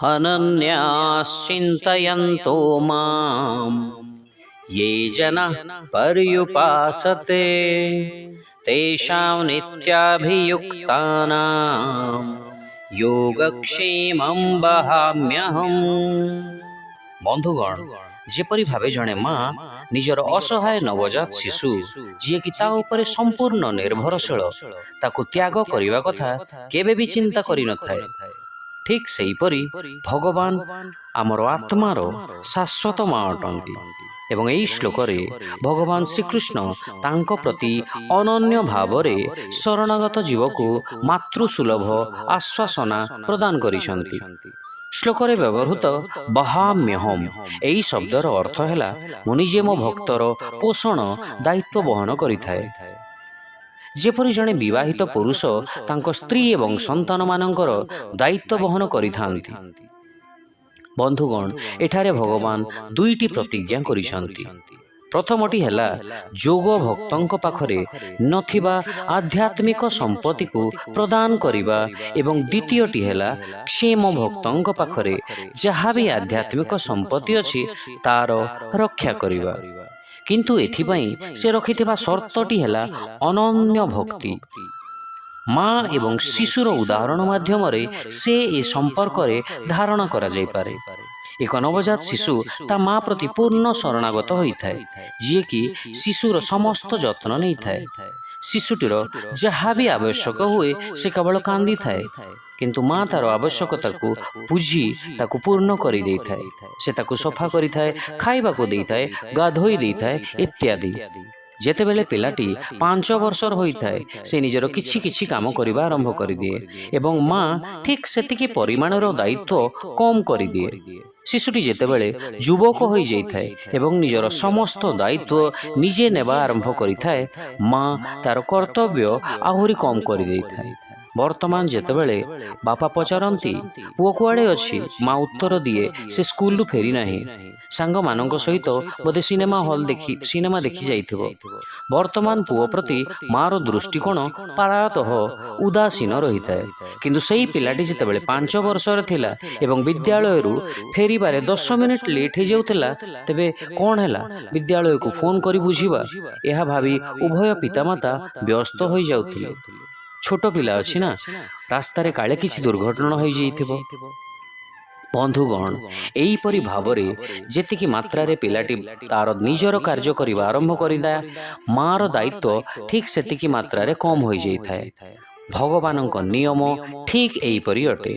अनन्याश्चिन्तयन्तो मां ये जनाः पर्युपासते तेषां नित्याभियुक्तानां योगक्षेमं वहाम्यहम्। बंधुगण, जेपरि भावे जणे माँ निजर असहाय नवजात शिशु जी कि ता उपरे संपूर्ण निर्भरशील ताकु त्याग करिवा कथा केबे भी चिंता करि न थाए, ठीक सेहीपरि भगवान आमर आत्मार शाश्वत माँ अटंती। एवं एई श्लोकरे भगवान श्रीकृष्ण तांको प्रति अनन्य भावरे शरणागत जीवकु मातृसुलभ आश्वासना प्रदान करिसंती। श्लोकरे व्यवहृत वहाम्यहम एई शब्दर अर्थ है मु निजे मो भक्तर पोषण दायित्व बहन करिथाए। जेपरि जणे विवाहित पुरुष तांको स्त्री एवं संतान मानकर दायित्व बहन करिथांती। बंधुगण, एठारे भगवान दुईटी प्रतिज्ञा करिसंती। प्रथमटी हैला जोग भक्तंक पाखरे नथिबा आध्यात्मिक संपत्ति को प्रदान करिबा एवं द्वितीयटी हैला क्षेम भक्तंक पाखरे जहाँ भी आध्यात्मिक संपत्ति अछि तार रक्षा करिबा। किंतु एथिपाई से रखिथिबा शर्तटी हैला अनन्य भक्ति। माँ एवं शिशुर उदाहरण माध्यम से ए संपर्क धारणा करा जाय पारे। एक नवजात शिशु ता माँ प्रति पूर्ण शरणागत होइथाए, जी कि शिशुर समस्त जत्न नहीं थाए। शिशुटीर जहाँ भी आवश्यक हुए से केवल कांदी थाए, किंतु माँ तार आवश्यकता को बुझी ताकू पूर्ण करि देइथाए। से ताकू सफा करिथाए, खाइबाकू देइथाए, गाधोई देइथाए इत्यादि। जेतेबेले पिलाटी 5 वर्षर होइथाए से निजर किछि किछि काम करिबा आरंभ करिदिए एवं माँ ठीक सेतिकी परिमाणर दायित्व कम करिदिए। शिशुटी जेतेबेले युवक होई जाइथाए एवं निजर समस्त दायित्व निजे नेबा आरंभ करिथाए, माँ तार कर्तव्य आहुरी कम करि देइथाए। वर्तमान जेतेबेले बापा पचारती पुओ कुआड़े अच्छी, माँ उत्तर दिए से स्कूल फेरी नाही, सांग मानक सहित बोधे सिनेमा देखी जाइथिबो। वर्तमान पुओ प्रति मार दृष्टिकोण प्रायतः उदासीन रही थाए। किंतु सेही पिलाटी जेतेबेले 5 वर्षर थिला एवं विद्यालय फेरिबारे 10 मिनिट लेट हो जाउथिला, तेबे कोन हैला विद्यालय को फोन करी बुझीबा यह भावी उभय पितामाता व्यस्त हो जाउथिले। छोट पिला अछि ना, रास्तारे काले किछि दुर्घटना हो जाइथिबो। बंधुगण, एहीपरि भावरे जेतिकी मात्रारे पिलाटी तार निजर कार्य करिबा आरंभ करिदा, मार दायित्व ठीक सेतिकी मात्रारे कम हो जाइथाए। भगवानक नियम ठीक एहीपरि अटे।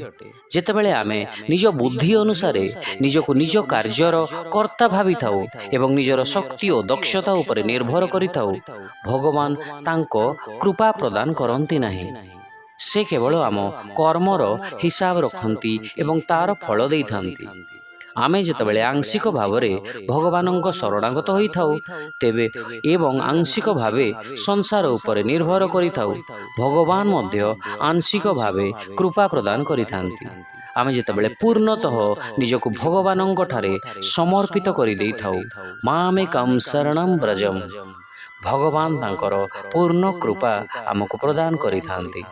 जेतेबेले आमे निज बुद्धि अनुसार निजको निज कार्यर कर्ता भावी थाउ एवं निजर शक्ति और दक्षता उपरे निर्भर करि थाउ, भगवान तांको कृपा प्रदान करंती नाही। से केवल आम कर्मर हिसाब रखती एवं तार फल दे थांती। आमे जेतेबेले आंशिक भावरे भगवानंक शरणागत होई थाउ तेबे एवं आंशिक भावे संसार उपरे निर्भर करि थाउ, भगवान मध्य आंशिक भावे कृपा प्रदान करि थांती। आमे जेतेबेले पूर्णतः निजको भगवानंक ठारे समर्पित करि देई थाउ, मामेकं शरणं व्रजम, भगवान तांकर पूर्ण कृपा आमको प्रदान करि थांती।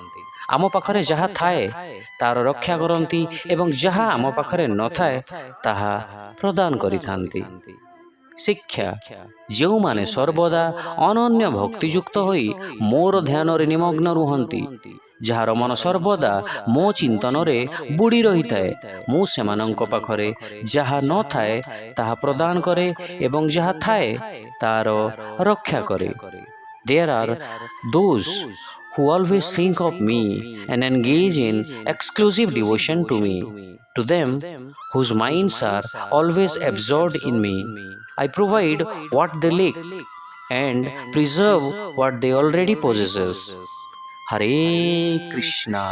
आम पाखरे जहाँ थाए तार रक्षा करती एवं जहाँ आम पाखरे न थाए ताहा प्रदान करिथांती। शिक्षा, जो माने सर्वदा अनन्य भक्तियुक्त होई मोर ध्यान रे निमग्न रुहंती, जार मन सर्वदा मो चिंतन रे बुड़ी रही थाए, मु सेमानंक पाखरे जहाँ न थाए ताहा प्रदान करे एवं जहाँ थाए तार रक्षा करे। There are those who always think of me and engage in exclusive devotion to me. To them, whose minds are always absorbed in me, I provide what they lack and preserve what they already possess. Hare Krishna.